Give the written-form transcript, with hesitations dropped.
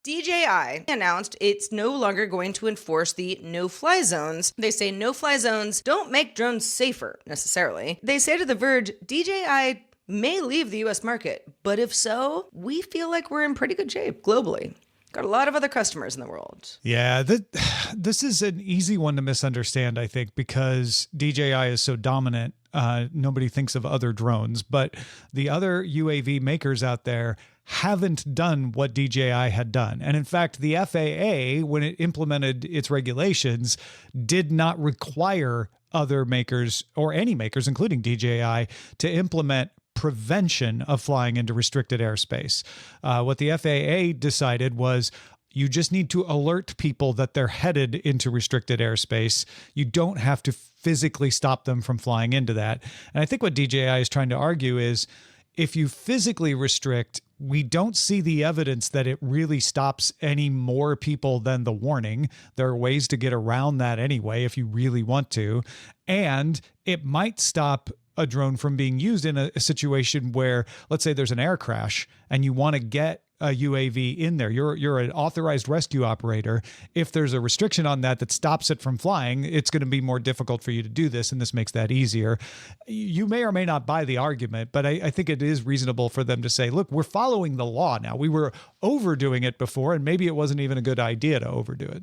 DJI announced it's no longer going to enforce the no-fly zones. They say no-fly zones don't make drones safer, necessarily. They say to The Verge, DJI may leave the US market, but if so, we feel like we're in pretty good shape globally. Got a lot of other customers in the world. Yeah, this is an easy one to misunderstand, I think, because DJI is so dominant. Nobody thinks of other drones, but the other UAV makers out there haven't done what DJI had done. And in fact, the FAA, when it implemented its regulations, did not require other makers or any makers, including DJI, to implement prevention of flying into restricted airspace. What the FAA decided was you just need to alert people that they're headed into restricted airspace. You don't have to physically stop them from flying into that. And I think what DJI is trying to argue is if you physically restrict, we don't see the evidence that it really stops any more people than the warning. There are ways to get around that anyway if you really want to. And it might stop a drone from being used in a situation where, let's say there's an air crash and you want to get a UAV in there. You're an authorized rescue operator. If there's a restriction on that stops it from flying, it's going to be more difficult for you to do this, and this makes that easier. You may or may not buy the argument, but I think it is reasonable for them to say, look, we're following the law now. We were overdoing it before, and maybe it wasn't even a good idea to overdo it.